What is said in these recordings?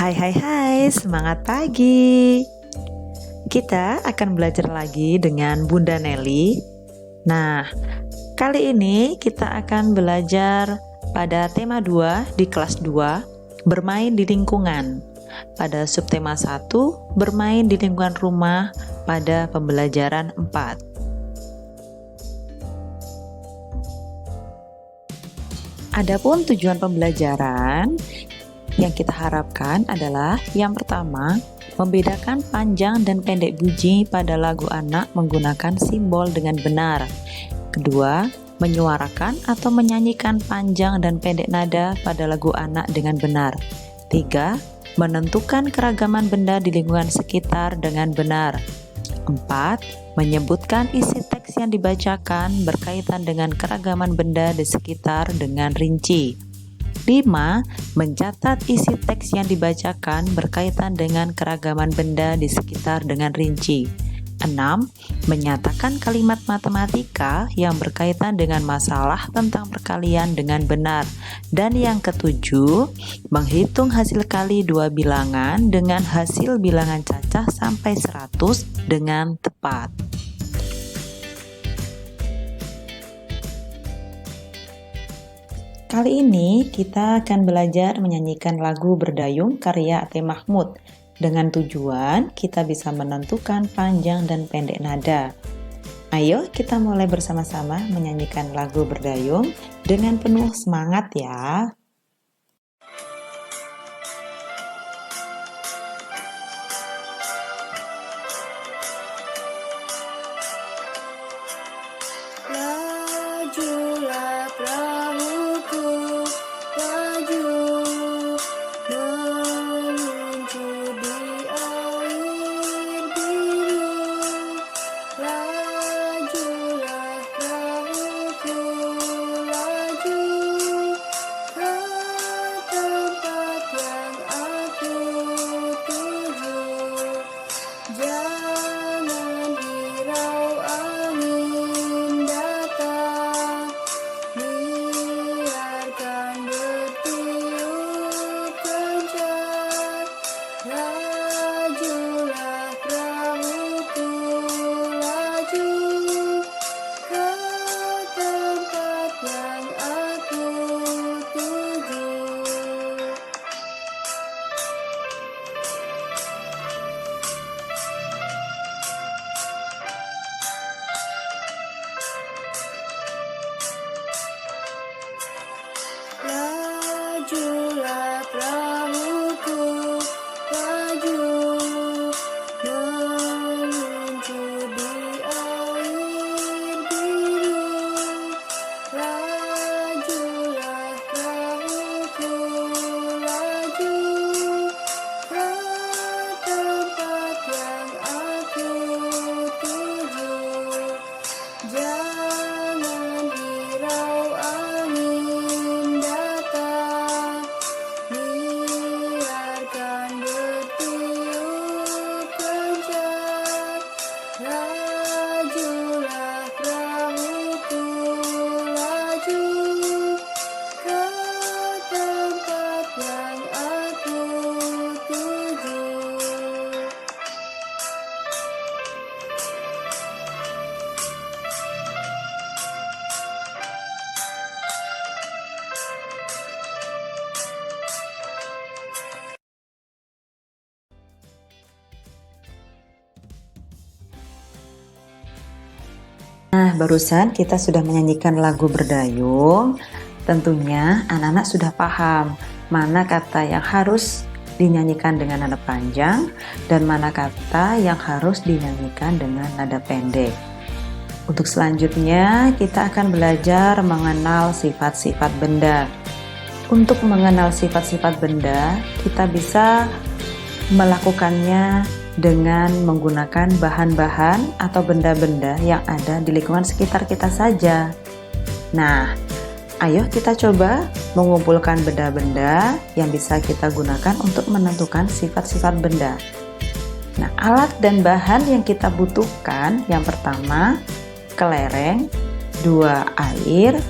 Hai hai hai, semangat pagi. Kita akan belajar lagi dengan Bunda Nelly. Nah, kali ini kita akan belajar pada tema 2 di kelas 2, bermain di lingkungan. Pada subtema 1, bermain di lingkungan rumah pada pembelajaran 4. Adapun tujuan pembelajaran yang kita harapkan adalah yang pertama, membedakan panjang dan pendek bunyi pada lagu anak menggunakan simbol dengan benar. Kedua, menyuarakan atau menyanyikan panjang dan pendek nada pada lagu anak dengan benar. Tiga, menentukan keragaman benda di lingkungan sekitar dengan benar. 4. Menyebutkan isi teks yang dibacakan berkaitan dengan keragaman benda di sekitar dengan rinci. 5. Mencatat isi teks yang dibacakan berkaitan dengan keragaman benda di sekitar dengan rinci. 6. Menyatakan kalimat matematika yang berkaitan dengan masalah tentang perkalian dengan benar. Dan yang ketujuh, menghitung hasil kali dua bilangan dengan hasil bilangan cacah sampai 100 dengan tepat. Kali ini kita akan belajar menyanyikan lagu Berdayung karya Ate Mahmud. Dengan tujuan kita bisa menentukan panjang dan pendek nada. Ayo kita mulai bersama-sama menyanyikan lagu Berdayung dengan penuh semangat ya. Lajulah perahuku, laju meluncur di air biru. Lajulah perahuku, laju ke tempat yang aku tuju. Jangan hirau angin datang, biarkan bertiup kencang. Lajulah perahuku, laju ke tempat yang aku tuju. Lajulah perahuku, laju meluncur di air biru. Lajulah perahuku, laju ke tempat yang aku tuju. Jangan hirau angin datang, biarkan bertiup kencang. Lajulah perahuku, laju ke tempat yang aku tuju. Nah, barusan kita sudah menyanyikan lagu Berdayung. Tentunya anak-anak sudah paham mana kata yang harus dinyanyikan dengan nada panjang dan mana kata yang harus dinyanyikan dengan nada pendek. Untuk selanjutnya, kita akan belajar mengenal sifat-sifat benda. Untuk mengenal sifat-sifat benda, kita bisa melakukannya dengan menggunakan bahan-bahan atau benda-benda yang ada di lingkungan sekitar kita saja. Nah, ayo kita coba mengumpulkan benda-benda yang bisa kita gunakan untuk menentukan sifat-sifat benda. Nah, alat dan bahan yang kita butuhkan, yang pertama, kelereng, 2 air,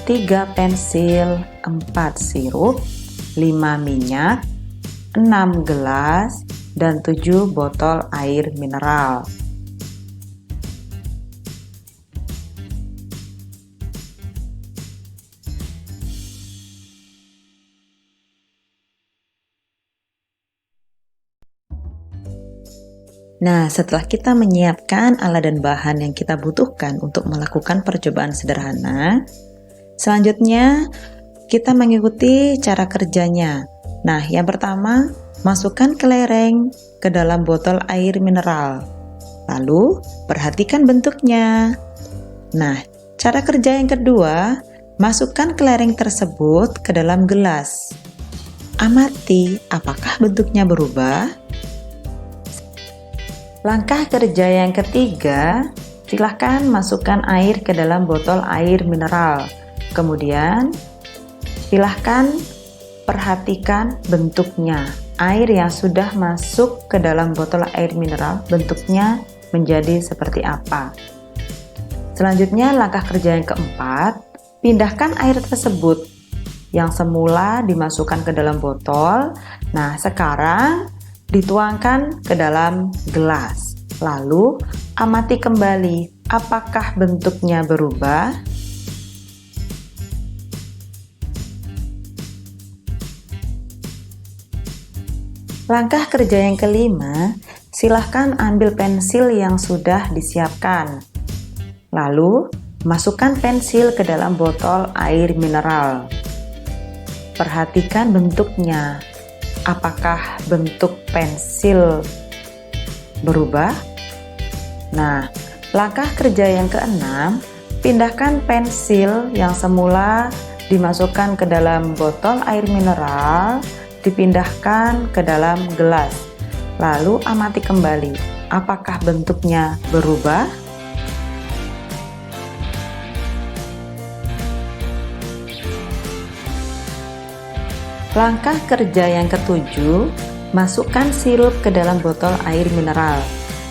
3 pensil, 4 sirup, 5 minyak, 6 gelas, dan 7 botol air mineral. Nah, setelah kita menyiapkan alat dan bahan yang kita butuhkan untuk melakukan percobaan sederhana, selanjutnya kita mengikuti cara kerjanya. Nah, yang pertama, masukkan kelereng ke dalam botol air mineral. Lalu, perhatikan bentuknya. Nah, cara kerja yang kedua, masukkan kelereng tersebut ke dalam gelas. Amati apakah bentuknya berubah. Langkah kerja yang ketiga, silahkan masukkan air ke dalam botol air mineral. Kemudian, silahkan perhatikan bentuknya. Air yang sudah masuk ke dalam botol air mineral, bentuknya menjadi seperti apa. Selanjutnya, langkah kerja yang keempat, pindahkan air tersebut yang semula dimasukkan ke dalam botol. Nah, sekarang dituangkan ke dalam gelas. Lalu, amati kembali apakah bentuknya berubah. Langkah kerja yang kelima, silahkan ambil pensil yang sudah disiapkan. Lalu, masukkan pensil ke dalam botol air mineral. Perhatikan bentuknya. Apakah bentuk pensil berubah? Nah, langkah kerja yang keenam, pindahkan pensil yang semula dimasukkan ke dalam botol air mineral, dipindahkan ke dalam gelas. Lalu amati kembali, apakah bentuknya berubah? Langkah kerja yang ketujuh, masukkan sirup ke dalam botol air mineral.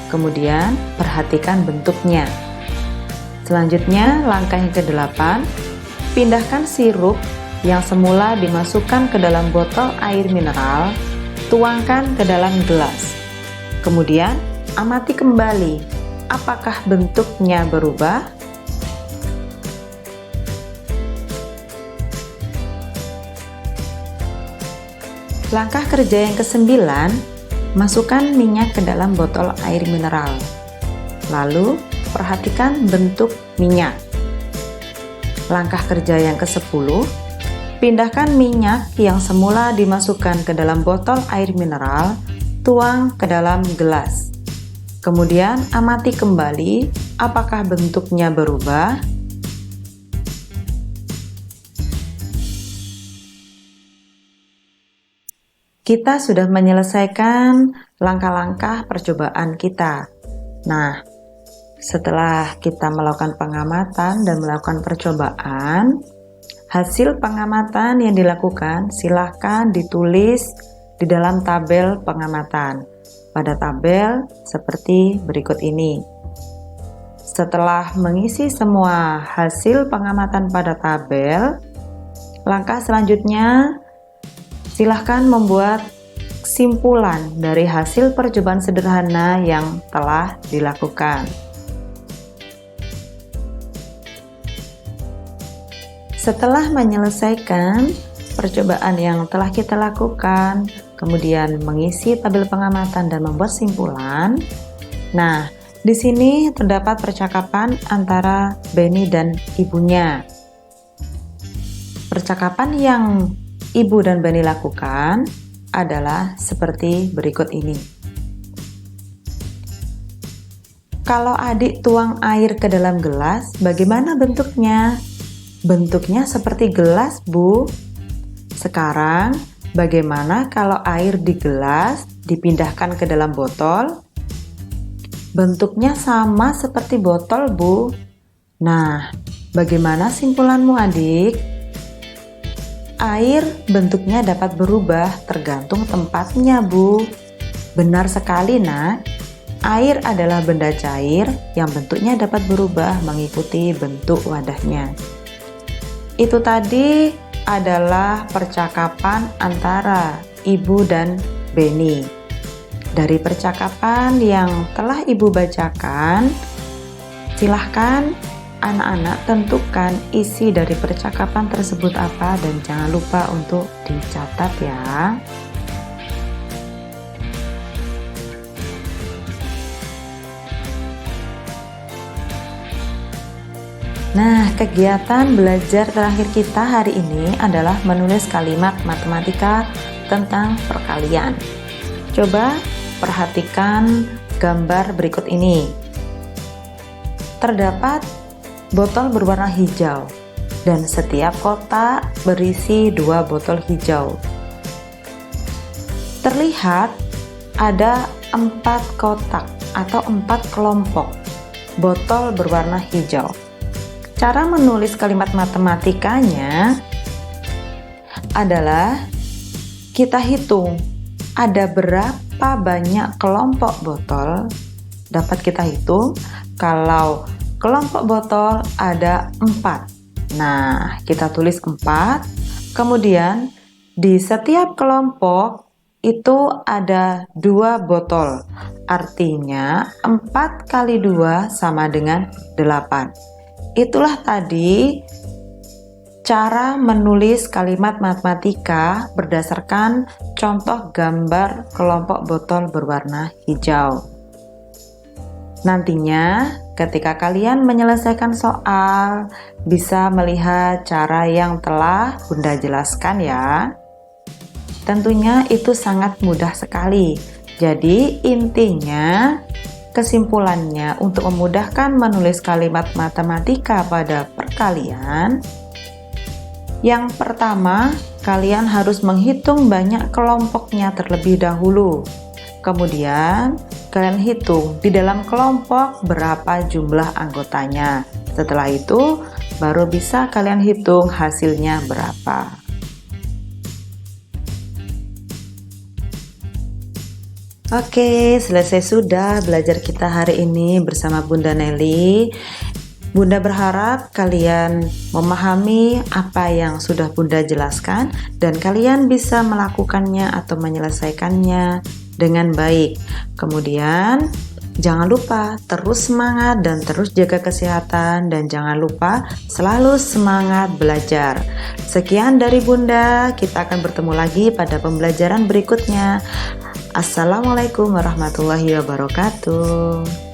Kemudian, perhatikan bentuknya. Selanjutnya, langkah yang kedelapan, pindahkan sirup yang semula dimasukkan ke dalam botol air mineral, tuangkan ke dalam gelas. Kemudian, amati kembali, apakah bentuknya berubah? Langkah kerja yang kesembilan, masukkan minyak ke dalam botol air mineral. Lalu, perhatikan bentuk minyak. Langkah kerja yang ke-10, pindahkan minyak yang semula dimasukkan ke dalam botol air mineral, tuang ke dalam gelas. Kemudian, amati kembali apakah bentuknya berubah. Kita sudah menyelesaikan langkah-langkah percobaan kita. Nah, setelah kita melakukan pengamatan dan melakukan percobaan, hasil pengamatan yang dilakukan silahkan ditulis di dalam tabel pengamatan. Pada tabel seperti berikut ini. Setelah mengisi semua hasil pengamatan pada tabel, langkah selanjutnya silahkan membuat kesimpulan dari hasil percobaan sederhana yang telah dilakukan. Setelah menyelesaikan percobaan yang telah kita lakukan, kemudian mengisi tabel pengamatan dan membuat simpulan. Nah, di sini terdapat percakapan antara Benny dan ibunya. Percakapan yang Ibu dan Benny lakukan adalah seperti berikut ini. Kalau adik tuang air ke dalam gelas, bagaimana bentuknya? Bentuknya seperti gelas, Bu. Sekarang, bagaimana kalau air di gelas dipindahkan ke dalam botol? Bentuknya sama seperti botol, Bu. Nah, bagaimana simpulanmu, adik? Air bentuknya dapat berubah tergantung tempatnya, Bu. Benar sekali, Nak. Air adalah benda cair yang bentuknya dapat berubah mengikuti bentuk wadahnya. Itu tadi adalah percakapan antara ibu dan Beni. Dari percakapan yang telah Ibu bacakan, silahkan anak-anak tentukan isi dari percakapan tersebut apa dan jangan lupa untuk dicatat ya. Nah, kegiatan belajar terakhir kita hari ini adalah menulis kalimat matematika tentang perkalian. Coba perhatikan gambar berikut ini. Terdapat botol berwarna hijau dan setiap kotak berisi 2 botol hijau. Terlihat ada 4 kotak atau 4 kelompok botol berwarna hijau. Cara menulis kalimat matematikanya adalah kita hitung ada berapa banyak kelompok botol. Dapat kita hitung kalau kelompok botol ada 4. Nah, kita tulis 4. Kemudian di setiap kelompok itu ada 2 botol. Artinya 4 kali 2 sama dengan 8. Itulah tadi cara menulis kalimat matematika berdasarkan contoh gambar kelompok botol berwarna hijau. Nantinya ketika kalian menyelesaikan soal, bisa melihat cara yang telah Bunda jelaskan ya. Tentunya itu sangat mudah sekali. Jadi intinya, kesimpulannya untuk memudahkan menulis kalimat matematika pada perkalian, yang pertama, kalian harus menghitung banyak kelompoknya terlebih dahulu. Kemudian, kalian hitung di dalam kelompok berapa jumlah anggotanya. Setelah itu, baru bisa kalian hitung hasilnya berapa. Oke, selesai sudah belajar kita hari ini bersama Bunda Nelly. Bunda berharap kalian memahami apa yang sudah Bunda jelaskan dan kalian bisa melakukannya atau menyelesaikannya dengan baik. Kemudian, jangan lupa terus semangat dan terus jaga kesehatan dan jangan lupa selalu semangat belajar. Sekian dari Bunda, kita akan bertemu lagi pada pembelajaran berikutnya. Assalamualaikum warahmatullahi wabarakatuh.